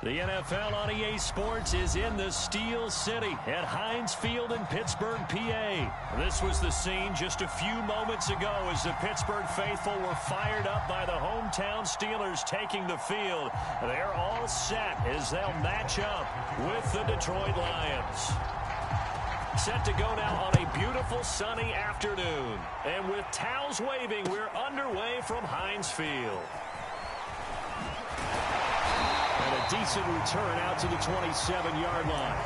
The NFL on EA Sports is in the Steel City at Heinz Field in Pittsburgh, PA. This was the scene just a few moments ago as the Pittsburgh faithful were fired up by the hometown Steelers taking the field. They're all set as they'll match up with the Detroit Lions. Set to go now on a beautiful sunny afternoon. And with towels waving, we're underway from Heinz Field. And a decent return out to the 27-yard line.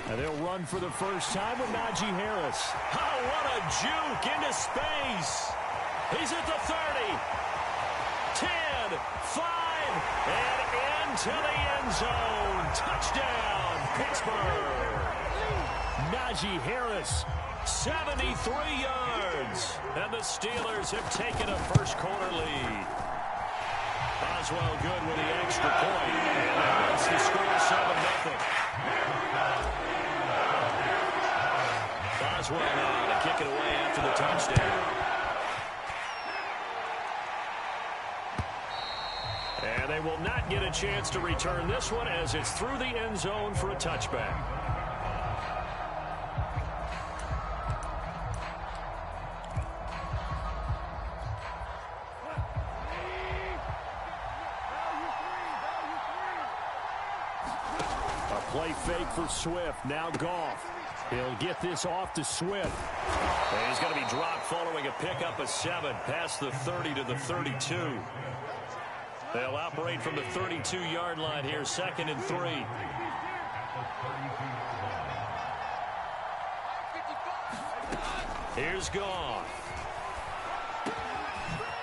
And they'll run for the first time with Najee Harris. Oh, what a juke into space. He's at the 30, 10, 5, and into the end zone. Touchdown, Pittsburgh. Najee Harris, 73 yards. And the Steelers have taken a first-quarter lead. Boswell good with the extra point. And that makes the score 7-0. Boswell now to kick it away after the touchdown. And they will not get a chance to return this one as it's through the end zone for a touchback. A play fake for Swift. Now Goff. He'll get this off to Swift. And he's going to be dropped following a pickup of 7 past the 30 to the 32. They'll operate from the 32-yard line here, 2nd and 3. Here's Goff.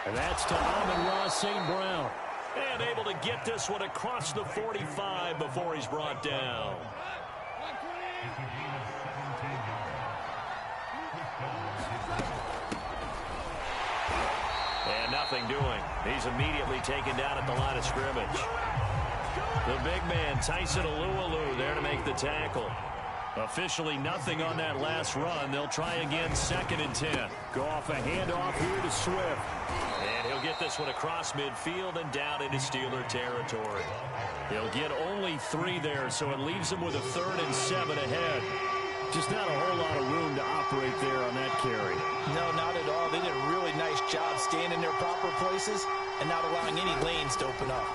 And that's to Amon-Ra St. Brown. And able to get this one across the 45 before he's brought down. And nothing doing. He's immediately taken down at the line of scrimmage. The big man, Tyson Alualu, there to make the tackle. Officially nothing on that last run. They'll try again, 2nd and 10. Goff a handoff here to Swift. And he'll get this one across midfield and down into Steeler territory. He'll get only 3 there, so it leaves him with a 3rd and 7 ahead. Just not a whole lot of room to operate there on that carry. No, not at all. They did a really nice job staying in their proper places and not allowing any lanes to open up.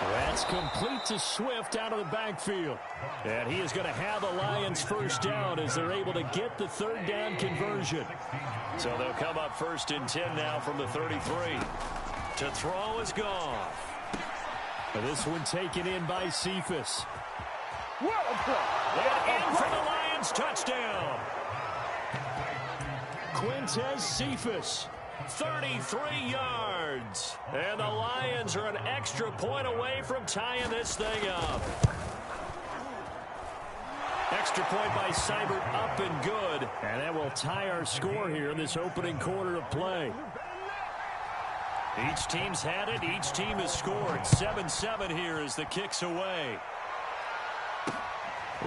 That's complete to Swift out of the backfield. And he is going to have a Lions first down as they're able to get the 3rd down conversion. So they'll come up 1st and 10 now from the 33. To throw is Goff. And this one taken in by Cephas. And in for the Lions touchdown. Quintez Cephas, 33 yards. And the Lions are an extra point away from tying this thing up. Extra point by Seibert up and good. And that will tie our score here in this opening quarter of play. Each team's had it. Each team has scored. 7-7 here as the kick's away.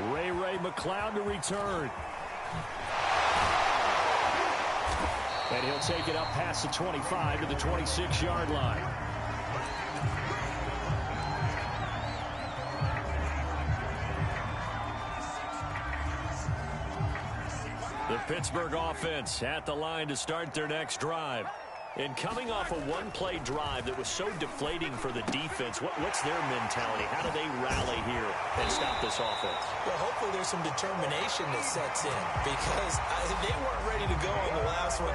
Ray McCloud to return. And he'll take it up past the 25 to the 26-yard line. The Pittsburgh offense at the line to start their next drive. And coming off a one-play drive that was so deflating for the defense, what's their mentality? How do they rally here and stop this offense? Well, hopefully there's some determination that sets in because they weren't ready to go on the last one.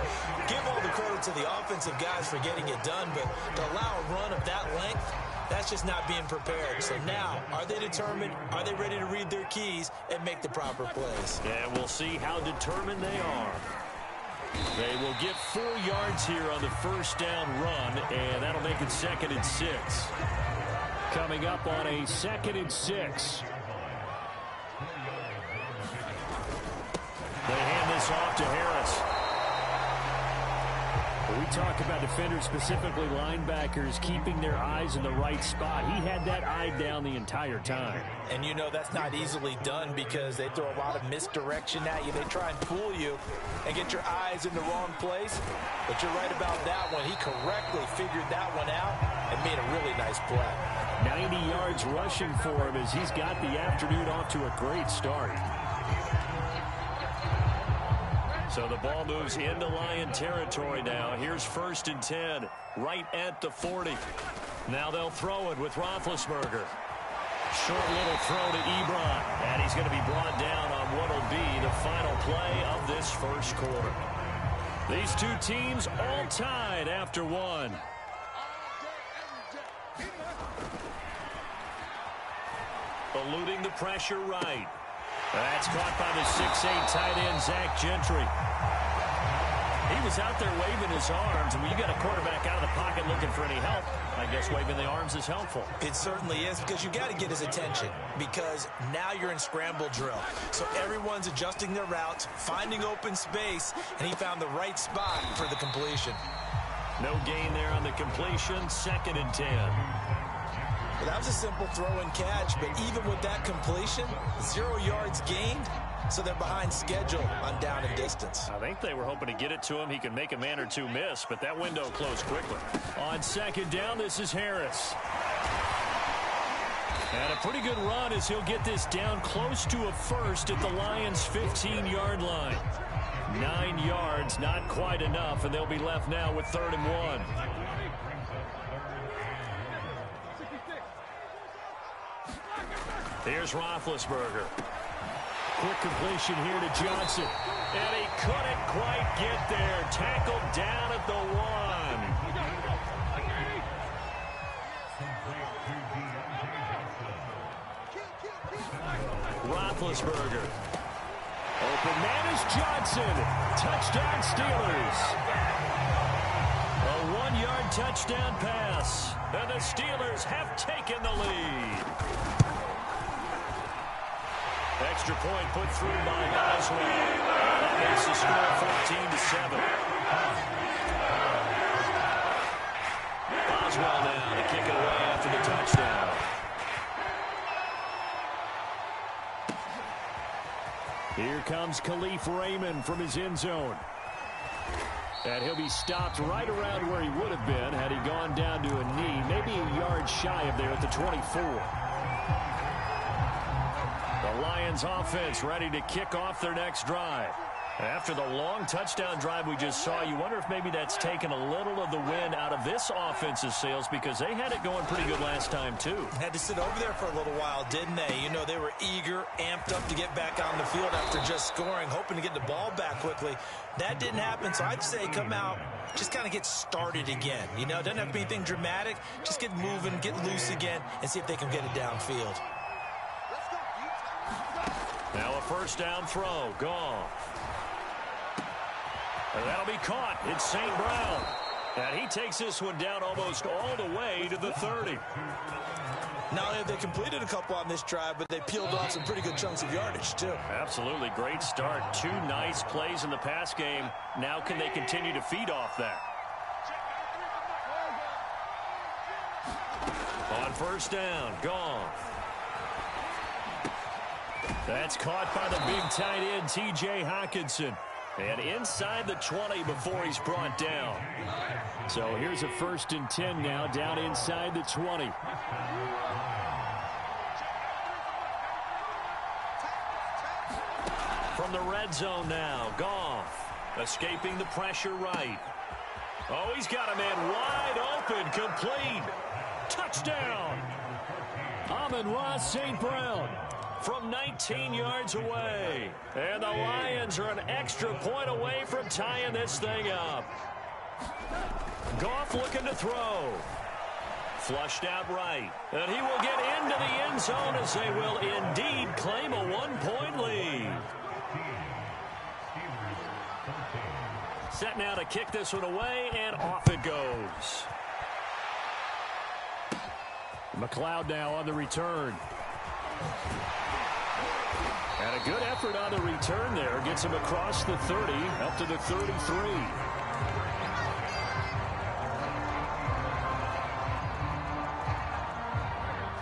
Give all the credit to the offensive guys for getting it done, but to allow a run of that length, that's just not being prepared. So now, are they determined? Are they ready to read their keys and make the proper plays? And we'll see how determined they are. They will get 4 yards here on the first down run, and that'll make it 2nd and 6. Coming up on a 2nd and 6. They hand this off to Harris. We talk about defenders, specifically linebackers, keeping their eyes in the right spot. He had that eye down the entire time. And you know that's not easily done because they throw a lot of misdirection at you. They try and fool you and get your eyes in the wrong place. But you're right about that one. He correctly figured that one out and made a really nice play. 90 yards rushing for him as he's got the afternoon off to a great start. So the ball moves into Lion territory now. Here's 1st and 10, right at the 40. Now they'll throw it with Roethlisberger. Short little throw to Ebron. And he's going to be brought down on what will be the final play of this first quarter. These two teams all tied after one. Eluding the pressure right. That's caught by the 6'8" tight end, Zach Gentry. He was out there waving his arms, and when you got a quarterback out of the pocket looking for any help, I guess waving the arms is helpful. It certainly is, because you got to get his attention, because now you're in scramble drill. So everyone's adjusting their routes, finding open space, and he found the right spot for the completion. No gain there on the completion, 2nd and 10. Well, that was a simple throw and catch, but even with that completion, 0 yards gained, so they're behind schedule on down and distance. I think they were hoping to get it to him. He could make a man or two miss, but that window closed quickly. On 2nd down, this is Harris. And a pretty good run as he'll get this down close to a first at the Lions' 15-yard line. 9 yards, not quite enough, and they'll be left now with 3rd and 1. Here's Roethlisberger. Quick completion here to Johnson. And he couldn't quite get there. Tackled down at the 1. Roethlisberger. Open man is Johnson. Touchdown Steelers. A 1-yard touchdown pass. And the Steelers have taken the lead. Extra point put through by Boswell. That makes the score 14-7. Boswell now to kick it away after the touchdown. Here comes Khalif Raymond from his end zone. And he'll be stopped right around where he would have been had he gone down to a knee, maybe a yard shy of there at the 24. The Lions offense ready to kick off their next drive. After the long touchdown drive we just saw, you wonder if maybe that's taken a little of the wind out of this offense's sails, because they had it going pretty good last time too. Had to sit over there for a little while, didn't they? You know, they were eager, amped up to get back on the field after just scoring, hoping to get the ball back quickly. That didn't happen, so I'd say come out, just kind of get started again. You know, it doesn't have to be anything dramatic. Just get moving, get loose again, and see if they can get it downfield. Now a 1st down throw. Goff. And that'll be caught. It's St. Brown. And he takes this one down almost all the way to the 30. Not only have they completed a couple on this drive, but they peeled off some pretty good chunks of yardage, too. Absolutely. Great start. 2 nice plays in the pass game. Now can they continue to feed off that? On 1st down, Goff. That's caught by the big tight end, T.J. Hockenson. And inside the 20 before he's brought down. So here's a 1st and 10 now, down inside the 20. From the red zone now, Goff escaping the pressure right. Oh, he's got a man wide open, complete. Touchdown. Amon-Ra St. Brown from 19 yards away. And the Lions are an extra point away from tying this thing up. Goff looking to throw. Flushed out right. And he will get into the end zone as they will indeed claim a 1-point lead. Set now to kick this one away, and off it goes. McLeod now on the return. And a good effort on the return there. Gets him across the 30, up to the 33.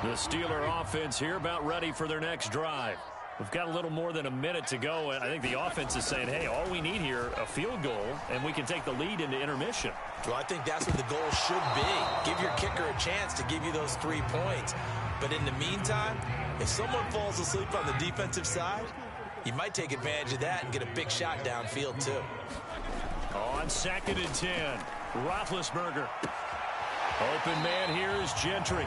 The Steeler offense here about ready for their next drive. We've got a little more than a minute to go, and I think the offense is saying, hey, all we need here, a field goal, and we can take the lead into intermission. Well, I think that's what the goal should be. Give your kicker a chance to give you those 3 points. But in the meantime, if someone falls asleep on the defensive side, you might take advantage of that and get a big shot downfield, too. On 2nd and 10, Roethlisberger. Open man here is Gentry.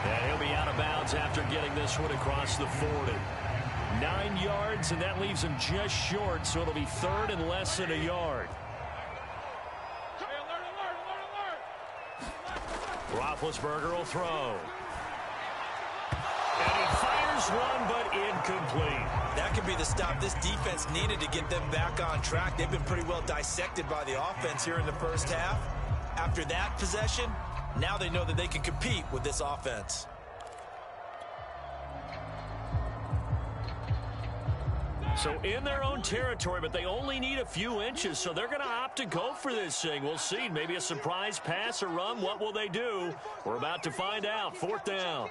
And he'll be out of bounds after getting this one across the 40. 9 yards, and that leaves him just short, so it'll be 3rd and less than a yard. Roethlisberger will throw. And he fires one, but incomplete. That could be the stop this defense needed to get them back on track. They've been pretty well dissected by the offense here in the first half. After that possession, now they know that they can compete with this offense. So in their own territory, but they only need a few inches, so they're going to opt to go for this thing. We'll see. Maybe a surprise pass or run. What will they do? We're about to find out. 4th down.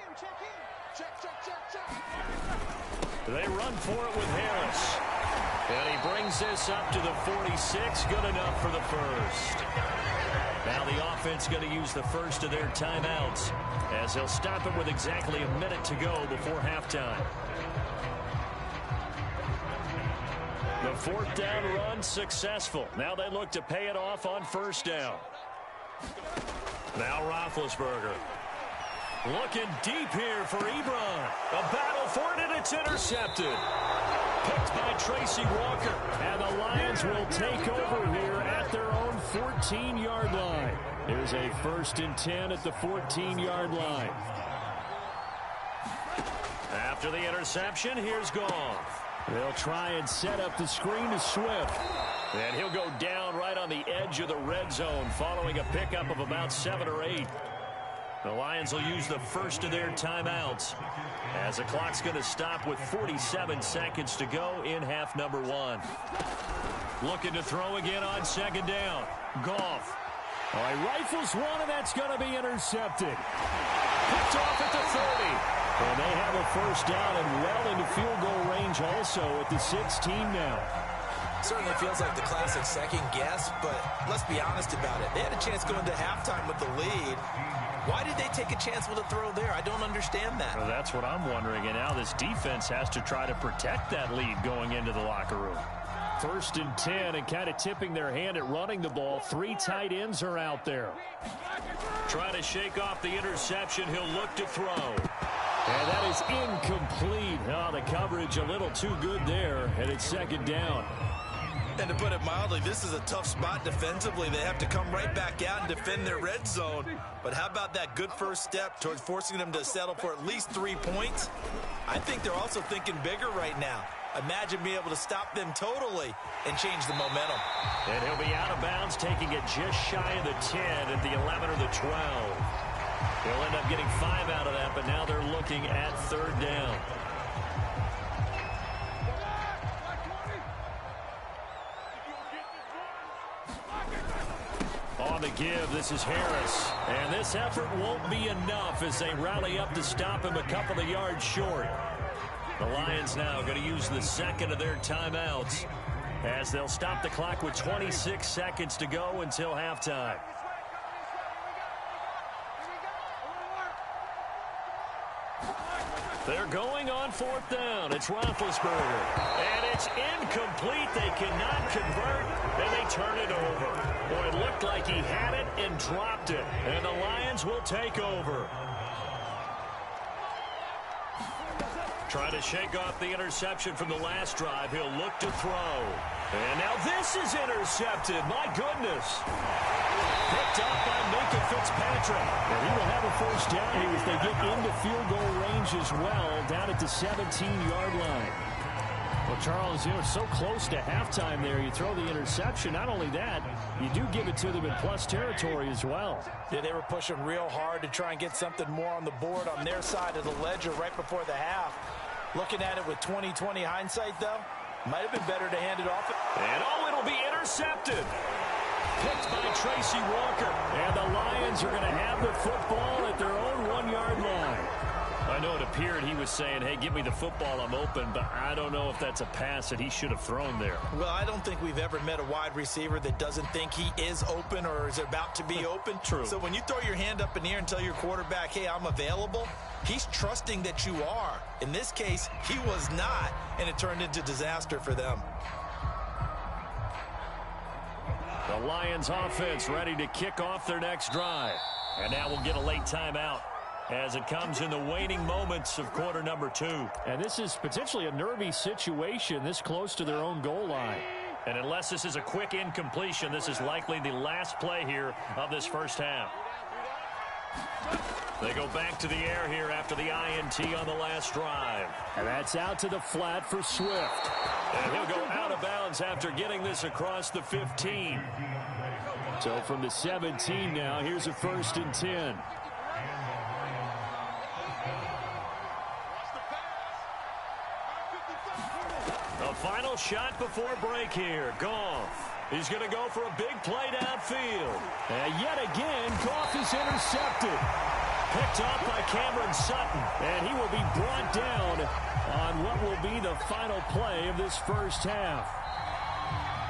They run for it with Harris. And he brings this up to the 46. Good enough for the first. Now the offense going to use the first of their timeouts as they'll stop it with exactly a minute to go before halftime. The 4th down run successful. Now they look to pay it off on 1st down. Now Roethlisberger. Looking deep here for Ebron. A battle for it, and it's intercepted. Picked by Tracy Walker. And the Lions will take over here at their own 14-yard line. Here's a 1st and 10 at the 14-yard line. After the interception, here's Goff. They'll try and set up the screen to Swift. And he'll go down right on the edge of the red zone following a pickup of about 7 or 8. The Lions will use the first of their timeouts as the clock's going to stop with 47 seconds to go in half number 1. Looking to throw again on 2nd down. Goff. Oh, he rifles one, and that's going to be intercepted. Picked off at the 30. And they have a 1st down and well into field goal range also at the 16 now. Certainly feels like the classic second guess, but let's be honest about it. They had a chance going into halftime with the lead. Why did they take a chance with a throw there? I don't understand that. Well, that's what I'm wondering. And now this defense has to try to protect that lead going into the locker room. 1st and 10, and kind of tipping their hand at running the ball. 3 tight ends are out there. Trying to shake off the interception. He'll look to throw. And that is incomplete. Oh, the coverage a little too good there, and it's 2nd down. And to put it mildly, this is a tough spot defensively. They have to come right back out and defend their red zone. But how about that good first step towards forcing them to settle for at least 3 points? I think they're also thinking bigger right now. Imagine being able to stop them totally and change the momentum. And he'll be out of bounds, taking it just shy of the 10 at the 11 or the 12. They'll end up getting 5 out of that, but now they're looking at 3rd down. On the give, this is Harris. And this effort won't be enough as they rally up to stop him a couple of yards short. The Lions now going to use the 2nd of their timeouts as they'll stop the clock with 26 seconds to go until halftime. They're going on 4th down. It's Roethlisberger. And it's incomplete. They cannot convert, and they turn it over. Boy, it looked like he had it and dropped it. And the Lions will take over. Trying to shake off the interception from the last drive. He'll look to throw. And now this is intercepted. My goodness. Picked up by Minkah Fitzpatrick. And he will have a 1st down here as they get into field goal range as well, down at the 17-yard line. Well, Charles, it's so close to halftime there. You throw the interception. Not only that, you do give it to them in plus territory as well. Yeah, they were pushing real hard to try and get something more on the board on their side of the ledger right before the half. Looking at it with 20/20 hindsight, though, might have been better to hand it off. And it'll be intercepted. Picked by Tracy Walker. And the Lions are going to have the football at their own 1-yard line. appeared he was saying, hey, give me the football, I'm open, but I don't know if that's a pass that he should have thrown there. Well, I don't think we've ever met a wide receiver that doesn't think he is open or is about to be open. True. So when you throw your hand up in the air and tell your quarterback, hey, I'm available, he's trusting that you are. In this case, he was not, and it turned into disaster for them. The Lions offense ready to kick off their next drive. And now we'll get a late timeout as it comes in the waning moments of quarter number 2. And this is potentially a nervy situation this close to their own goal line. And unless this is a quick incompletion, this is likely the last play here of this first half. They go back to the air here after the INT on the last drive. And that's out to the flat for Swift. And he'll go out of bounds after getting this across the 15. So from the 17 now, here's a 1st and 10. A final shot before break here. Goff. He's going to go for a big play downfield. And yet again, Goff is intercepted. Picked off by Cameron Sutton. And he will be brought down on what will be the final play of this first half.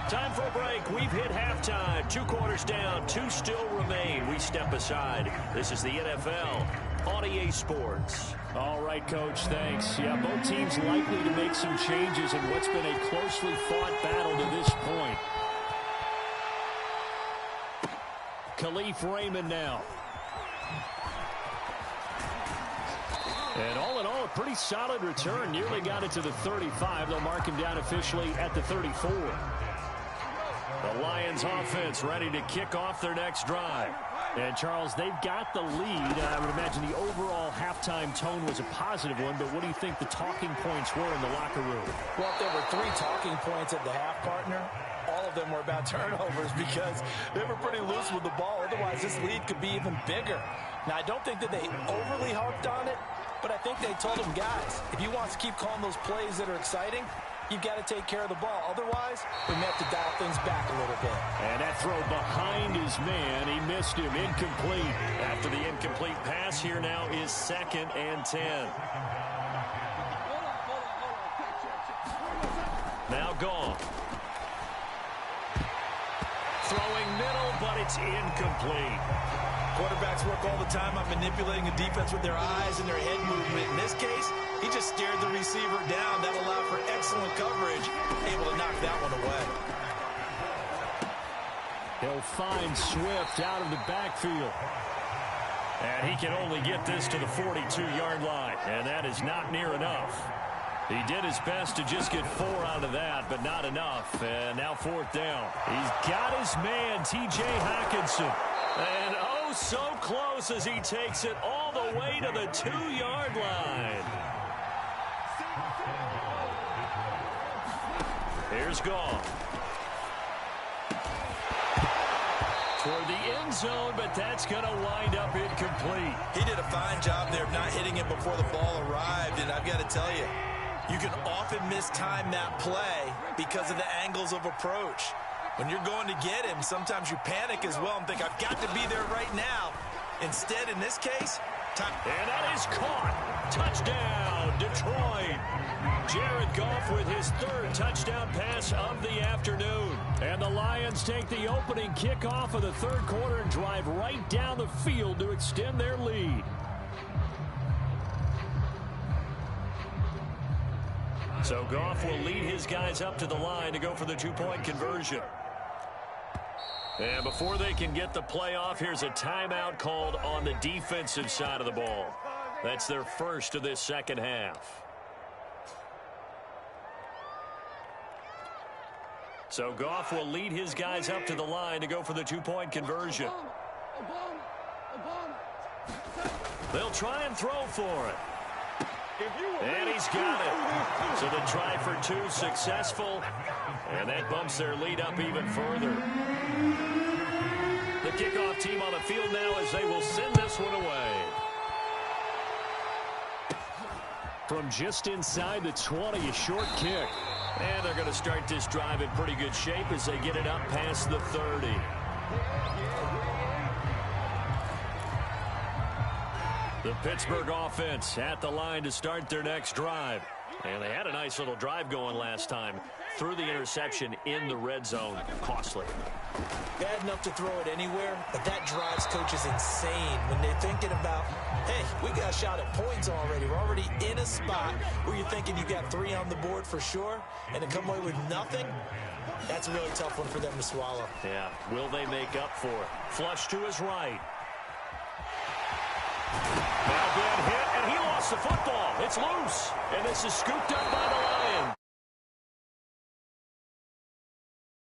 Time for a break. We've hit halftime. 2 quarters down. 2 still remain. We step aside. This is the NFL on EA Sports. All right, Coach, thanks. Yeah, both teams likely to make some changes in what's been a closely fought battle to this point. Khalif Raymond now. And all in all, a pretty solid return. Nearly got it to the 35. They'll mark him down officially at the 34. The Lions offense ready to kick off their next drive. And, Charles, they've got the lead. I would imagine the overall halftime tone was a positive one, but what do you think the talking points were in the locker room? Well, if there were 3 talking points at the half, partner, all of them were about turnovers because they were pretty loose with the ball. Otherwise, this lead could be even bigger. Now, I don't think that they overly harped on it, but I think they told them, guys, if you want to keep calling those plays that are exciting, you've got to take care of the ball. Otherwise, we may have to dial things back a little bit. And that throw behind his man, he missed him, incomplete. After the incomplete pass, here now is 2nd and 10. Now Goff. Throwing middle, but it's incomplete. Quarterbacks work all the time on manipulating the defense with their eyes and their head movement. In this case, he just stared the receiver down. That allowed for excellent coverage, able to knock that one away. He'll find Swift out of the backfield. And he can only get this to the 42-yard line, and that is not near enough. He did his best to just get 4 out of that, but not enough. And now 4th down. He's got his man, T.J. Hockenson. And oh, so close as he takes it all the way to the 2-yard line. Here's Goff. Toward the end zone, but that's going to wind up incomplete. He did a fine job there of not hitting it before the ball arrived, and I've got to tell you, you can often mistime that play because of the angles of approach. When you're going to get him, sometimes you panic as well and think, I've got to be there right now. Instead, in this case, time. And that is caught. Touchdown, Detroit. Jared Goff with his 3rd touchdown pass of the afternoon. And the Lions take the opening kickoff of the 3rd quarter and drive right down the field to extend their lead. So Goff will lead his guys up to the line to go for the 2-point conversion. And before they can get the play off, here's a timeout called on the defensive side of the ball. That's their first of this second half. So Goff will lead his guys up to the line to go for the 2-point conversion. They'll try and throw for it. And he's got it. So the try for 2 successful. And that bumps their lead up even further. The kickoff team on the field now as they will send this one away. From just inside the 20, a short kick. And they're going to start this drive in pretty good shape as they get it up past the 30. The Pittsburgh offense at the line to start their next drive. And they had a nice little drive going last time. Threw the interception in the red zone. Costly. Bad enough to throw it anywhere, but that drives coaches insane when they're thinking about, hey, we got a shot at points already. We're already in a spot where you're thinking you got 3 on the board for sure, and to come away with nothing, that's a really tough one for them to swallow. Yeah, will they make up for it? Flush to his right. Now bad hit, and he lost the football. It's loose, and this is scooped up by the line.